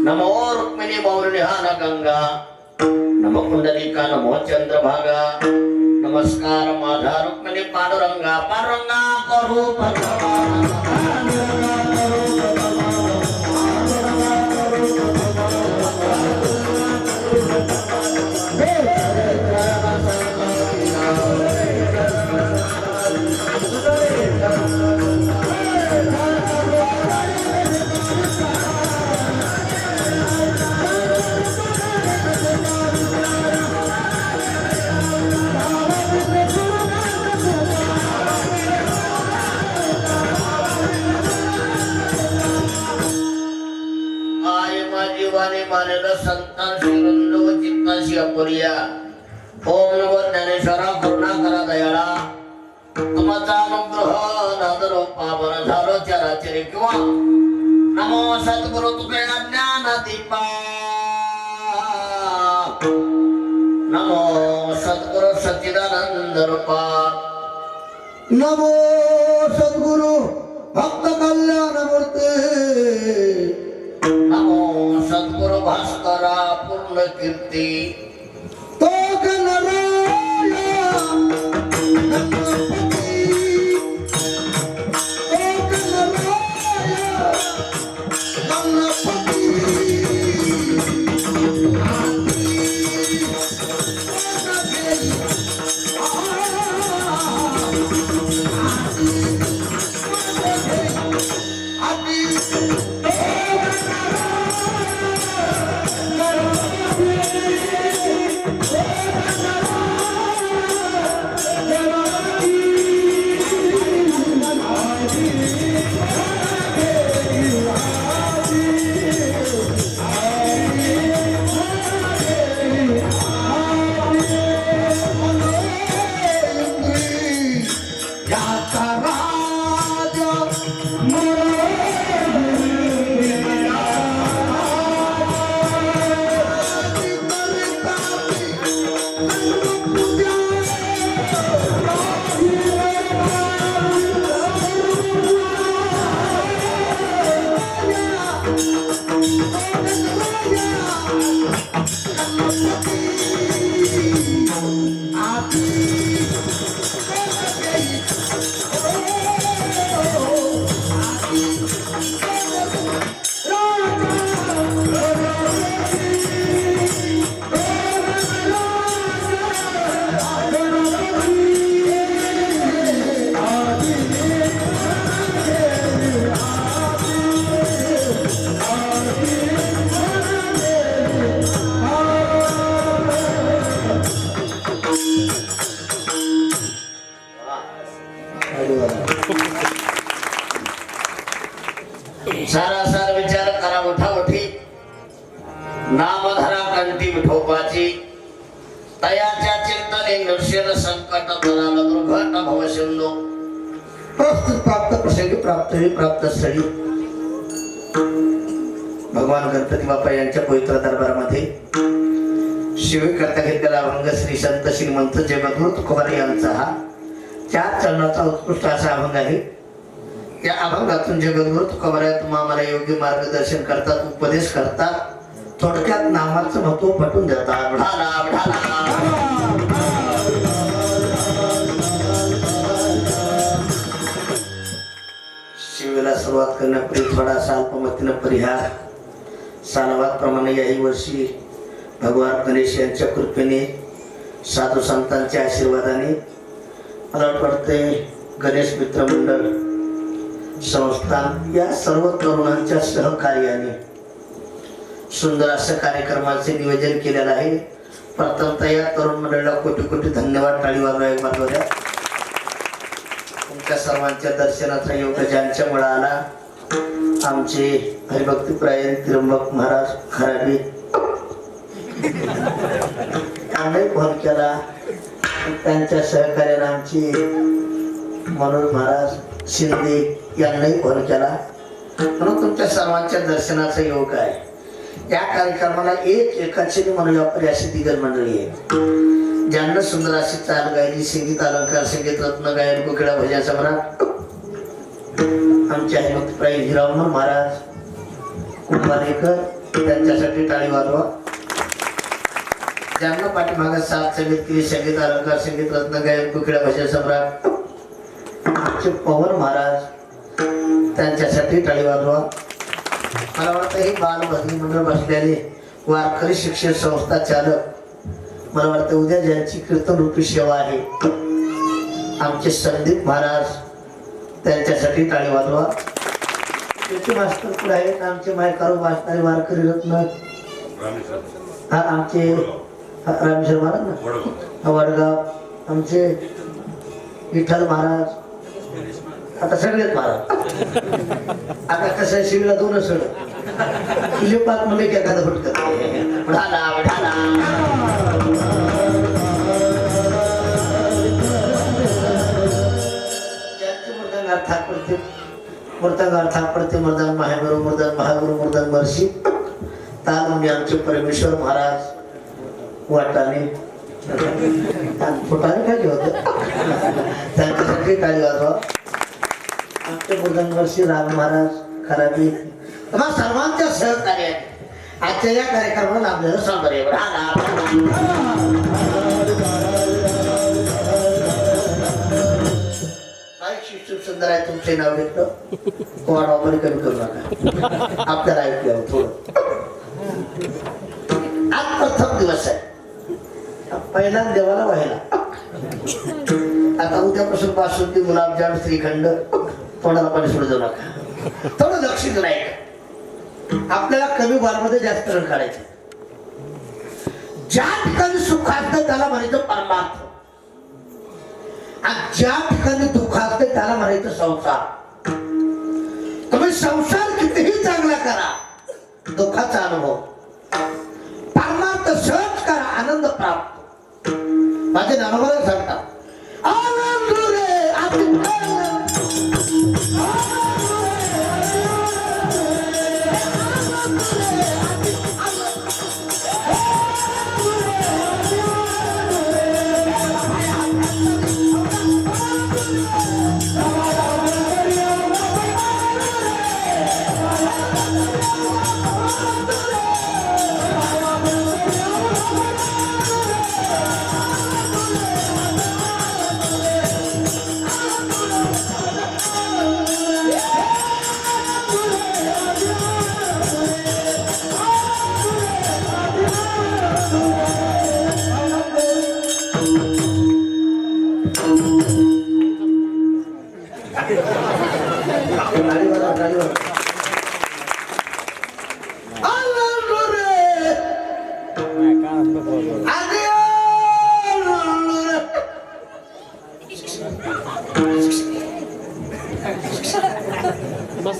नमो रुक्मिणी मौर्निहान गंगा नमो कुंडलिका नमो चंद्रभागा नमस्कार माझा रुक्मिणी पांडुरंगा पांडुरंगा करू संतान श्रीगंध व चित्ताशी अपुरिया ओम नमो ज्ञानेश्वरा करुणाकरा दयाळा तुमचा अनुग्रह नादर पावन झालो चराचरी किंवा नमो सद्गुरु तुझे ज्ञान दीपा नमो सद्गुरु सच्चिदानंद रूपा नमो सद्गुरु भक्त कल्याण मूर्ती नमो सद्गुरु भास्करा पूर्ण कीर्ती तो गणराया गणपती तो गणराया गणपती सारासार विचार करा उठा उठी नामधरा कंठी विठोबाची तयाच्या चिंतने नृष्यन संकट धराला दुर्घट भव सिंधू प्राप्त प्रसंगी प्राप्त स्थळी भगवान गणपती बाप्पा यांच्या पवित्र दरबारामध्ये शिवकर्ता घेतलेला अभंग श्री संत श्रीमंत जगद्गुरु तुकोबाराय यांचा हा 4 चरणाचा उत्कृष्ट असा अभंग आहे. या अभंगातून जगद्गुरु तुकोबाराय तुम्हाला योग्य मार्गदर्शन करतात, उपदेश करतात, थोडक्यात नामाचं महत्व पटवून देतात. शिवेला सुरुवात करण्यापूर्वी थोडासा अल्पमतीनं परिहार सालावाद प्रमाणे याही वर्षी भगवान गणेश यांच्या कृपेने साधू संतांच्या आशीर्वादाने मला वाटते गणेश मित्र मंडळ संस्थान या सर्व तरुणांच्या सहकार्याने सुंदर असं कार्यक्रमाचे नियोजन केलेलं आहे. प्रथमतः या तरुण मंडळाला कोटी कोटी धन्यवाद. टाळी वाजवा. तुमच्या सर्वांच्या दर्शनाचा योग ज्यांच्यामुळे आला आमचे हरिभक्तीप्राय त्र्यंबक महाराज खराबे त्यांनाही फोन केला. त्यांच्या सहकार्याने आमचे मनोज महाराज शिंदे यांनाही फोन केला. म्हणून तुमच्या सर्वांच्या दर्शनाचा योग आहे. या कार्यक्रमाला एकाची मनोव्यापारी अशी दिग्गज मंडळी आहे ज्यांना सुंदर अशी चाल गायली, संगीत अलंकार, संगीत रत्न गायन, कोकिळा भजन सम्राट आमचे हरिभक्तीप्राय हिरावण महाराज कुंभारेकर त्यांच्यासाठी टाळी वाजवा. ज्यांना पाठीमागे साथ संगीत केली, संगीत अलंकार, संगीत रत्न गायन, कुकिळा भाषा सम्राट आमचे पवन महाराज, त्यांच्यासाठी टाळी वाजवा. मला वाटतं ही बालभजनी मंडळ बसलेले वारकरी शिक्षण संस्था चालक, मला वाटतं उद्या ज्यांची कीर्तन रूपी सेवा आहे आमचे संदीप महाराज, त्यांच्यासाठी टाळी वाजवा. त्याचे मास्तर पुढे आहेत आमचे मायकारो वाचणारे वारकरी रत्न, हा आमचे रामेश्वर महाराज ना, वडगाव आमचे विठ्ठल महाराज, आता सगळेच महाराज. आता कसं शिवीला दोनच सड लिपात म्हणजे की एखादा फटकत मृदंग अर्थात पडते मर्दान महागुरु मर्दान महागुरु मर्दान वर्षी ताल म्हणजे आमचे परमेश्वर महाराज वाटाने फुटाने खाली होत त्यांच्यासाठी टाळी वाजवा. आमचे मृदंग वर्षी राम महाराज खराबी सर्वांच्या सहकार्याने आजच्या या कार्यक्रमाला आपल्याला सौंदर्य सुंदर आहे. तुमचे नाव घेतलं वाढवापरी कमी करू नका, आपल्याला ऐकलं थोडं. आज प्रथम दिवस आहे, पहिला देवाला व्हायला. आता उद्यापासून बासुंदी गुलाबजाम श्रीखंड तोंडाला पाणी सोडू जाऊ नका, थोडं लक्ष नाही. आपल्याला कमी वारमध्ये जास्त रन काढायचे. ज्या ठिकाणी सुख असतं त्याला म्हणायचं परमार्थ, आणि ज्या ठिकाणी दुःख असते त्याला म्हणायचं संसार. तुम्ही संसार कितीही चांगला करा, दुःखाचा अनुभव, परमार्थ सहज करा, आनंद प्राप्त. माझे नानाबाला सांगतात आनंद रे आनंद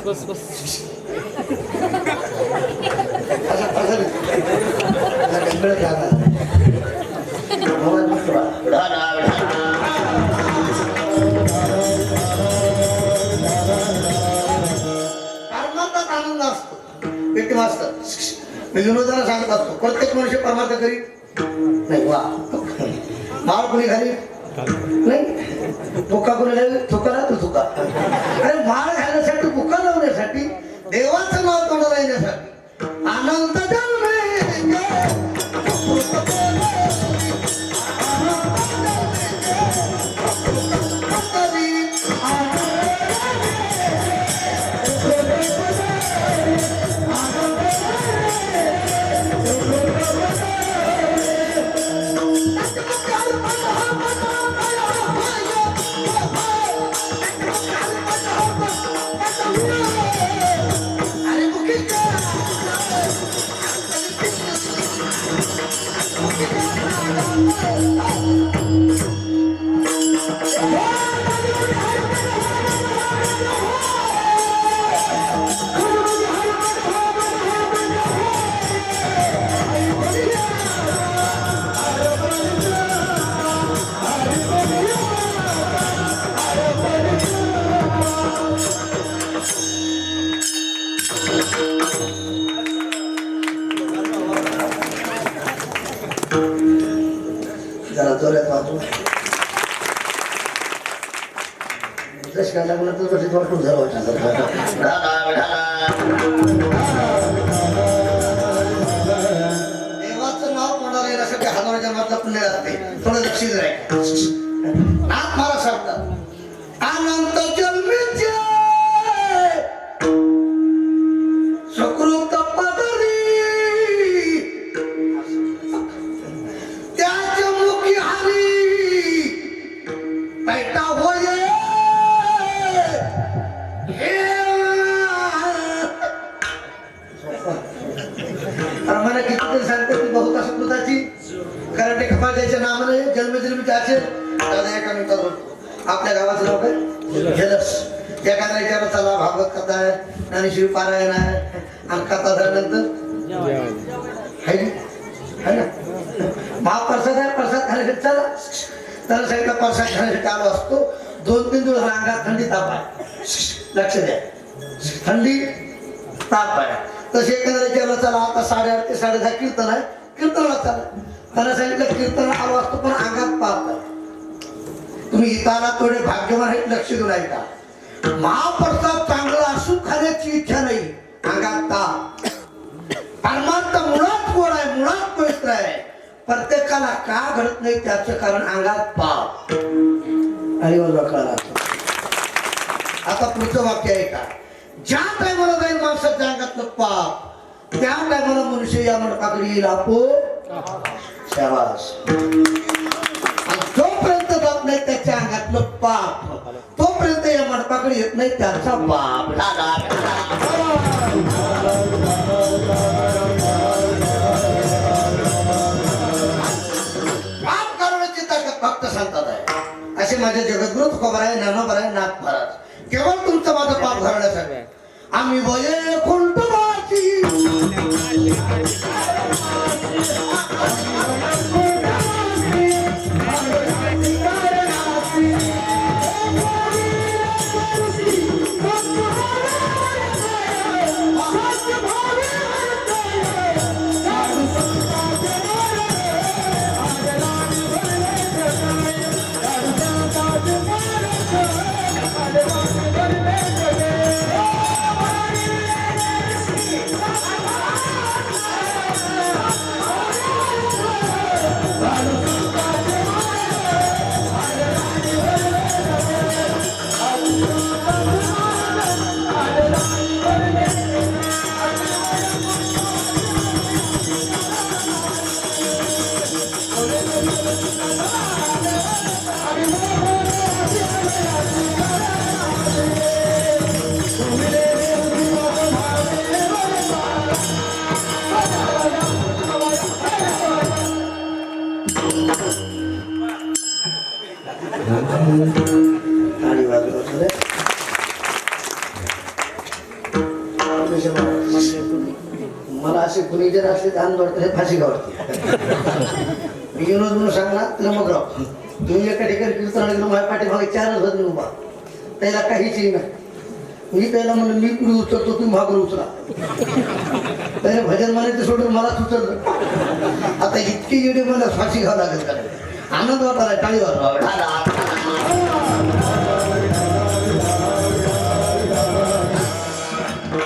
बस बस मी विनोदाला सांगत असतो प्रत्येक मनुष्य परमार्थ करीत नाही. वा मार कोणी घाली नाही, तुका कोणी घाली तुका ना तू तुका. अरे माळ घालण्यासाठी तुका लावण्यासाठी देवाचं नाव तोंडाला येण्यासाठी अनंत जरा जोरात वाचू. जस काय लागलं तर कशी वाटून झालं वाटतं. बहुत असकृताची कराटे खपाट्याच्या नावाने जन्मजन्मीचे असेल दादा एका मिनिटात बोलतो. आपल्या गावाचं नाव काय जलस. एखादा विचार चला भागवत कथा आहे ज्ञानेश्वरी पारायण आहे आणि कथा झाल्यानंतर है ना महाप्रसाद आहे. प्रसाद खाण्यासाठी चला तर साईडला प्रसाद खाण्यासाठी आलो असतो. 2-3 दिवस अंगात थंडी ताप आहे. लक्ष द्या थंडी ताप आहे. तसे एखाद्या विचारला चला आता 8:30 ते 10:30 कीर्तन आहे कीर्तनाला चला. त्याला सांगितलं कीर्तन आलो असतो पण अंगात ताप आहे. तुम्ही इथाला थोडे भाग्यवान आहेत. लक्ष देऊ नाही का महाप्रसाद चांगला असू खाण्याची इच्छा नाही. अंगात ताप. परमात्मा मुळात गोड आहे मुळात पवित्र आहे. प्रत्येकाला का घडत नाही त्याचं कारण अंगात पाप. आणि आता पुढचं वाक्य आहे का ज्या टायमाला जाईल माणसाच्या अंगातलं पाप त्या टायमाला मनुष्य या मंडपाकडे येईल. आपो शाबास. जोपर्यंत जात नाही त्याच्या अंगातलं पाप तोपर्यंत या मंडपाकडे येत नाही त्याचा पाप. पाप करण्याची ताकद फक्त सांगतात आहे. असे माझे जगद्गुरु तुकोबाराय ज्ञानोबाराय नाथ महाराज केवळ तुमचं माझं पाप घालण्यासाठी आम्ही वये कुंटुबाची मला असे कुणी जर असले दान वाटतं फाशी गावते. मी विनोद म्हणून सांगणार तुला मग राव तुम्ही एका ठिकाणी कीर्तन माझ्या पाठीमागे 4 होत उभा त्याला काहीच येईना. मी त्याला म्हणलं मी पुढे उचलतो तुम्ही मागून उचला. त्याने भजन म्हणायचं सोडून मला सुचवलं. आता इतकी येडे मला फाशी घ्यावं लागेल का आनंद वाटायला टाळी वाजवा.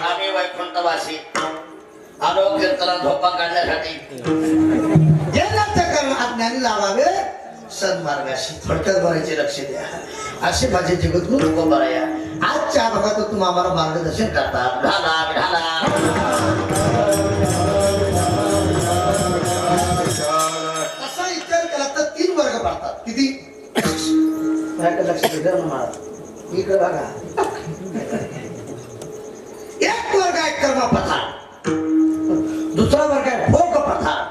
आम्ही वैकुंठवासी आलो कीर्तनात झोपा काढण्यासाठी कारण अज्ञानी लावावे सन्मार्गाशी. थोडक्यात बरायचे लक्ष द्या. असे माझे जगद्गुरु तुकोबाराया आजच्या भागात तुम्ही आम्हाला मार्गदर्शन करतात. असा विचार केला तर 3 वर्ग पडतात. किती लक्ष द्या मला इकडे बघा. एक वर्ग आहे कर्मपठार, दुसरा वर्ग आहे भोग पठार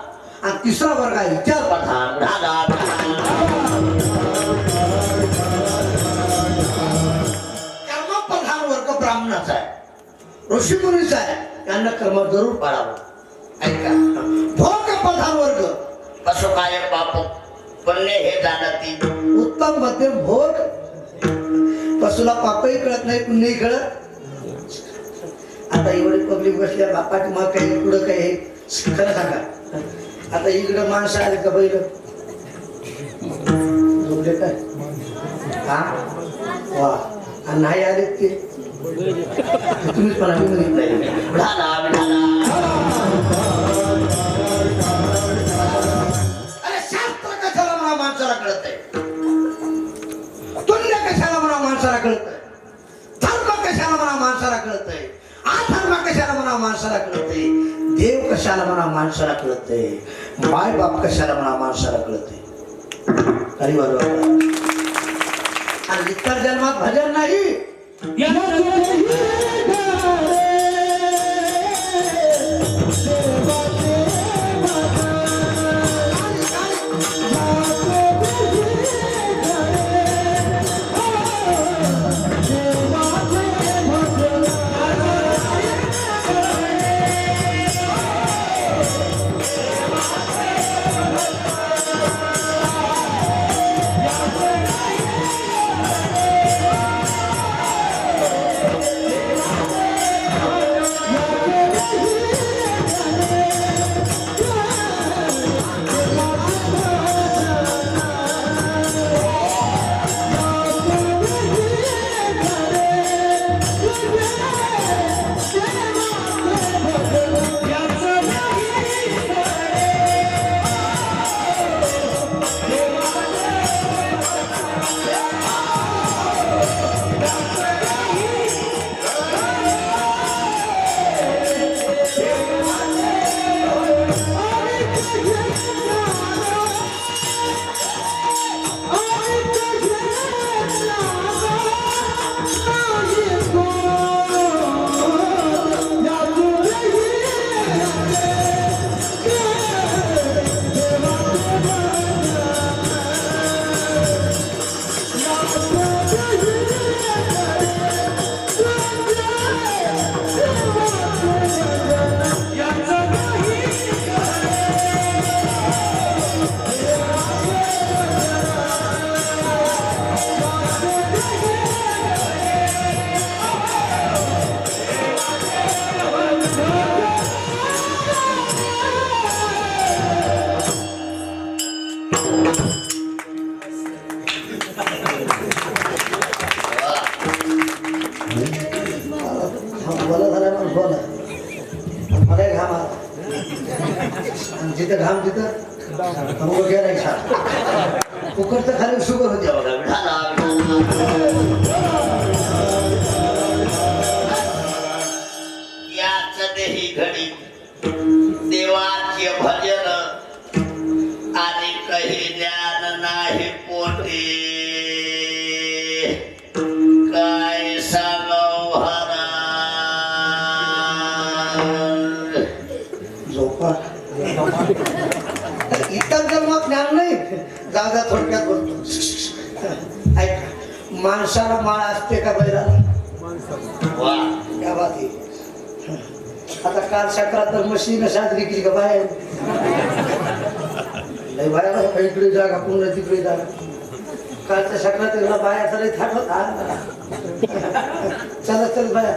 आणि तिसरा वर्ग आहे विचार पठार. कर्मपठार वर्ग ब्राह्मणाचा आहे ऋषी मुनीचा आहे. त्यांना कर्म जरूर पाळावं. ऐका भोग पठार वर्ग पशुकाय बाप पुण्य हे जाणती उत्तम मध्यम भोग. पशुला पापही कळत नाही पुण्यही कळत. आता एवढी पब्लिक बसल्या बापाची मग काही पुढं काही खरं सांगा. आता इकडं माणसं आले का बैल झोपले काय हा वा आणि नाही आले ते तुम्हीच पण आम्ही बघितलं. अरे शास्त्र कशाला म्हणा माणसाला कळत आहे. तुल्य कशाला म्हणा माणसाला कळत आहे. धर्म कशाला म्हणा माणसाला कळत आहे. अधर्म कशाला म्हणा माणसाला कळते. देव कशाला म्हणा माणसाला कळते. माय बाप कशाला म्हणा माणसाला कळते. अरे आणि इतर जन्मात भजन नाही. आणि जिथे घाम तिथं मग गेलाय छान कुकरचं खाली शुगर होते याच देही घडी देवाचे भजन आणि काही ज्ञान नाही पोटे काय सांगव हरा झोपा इतर जन्मात ज्ञान नाही जागा थोडक्यात बोलतो ऐक माणसाला माळ असते का बैलाला वा क्या बात आहे आता काल सकरात तर मशीन साजरी केली का बाहेर नाही बाया इकडे जागा पुन्हा तिकडे जागा कालच्या सकरात बाया तरी थाटत चला चल बाया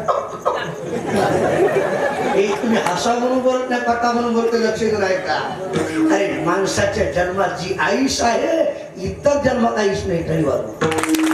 तुम्ही हसा म्हणून बोलत नाही पक्का म्हणून बोलतो लक्ष देऊन ऐका अरे माणसाच्या जन्मात जी आयुष आहे इतर जन्मात आयुष नाही तरी वाटत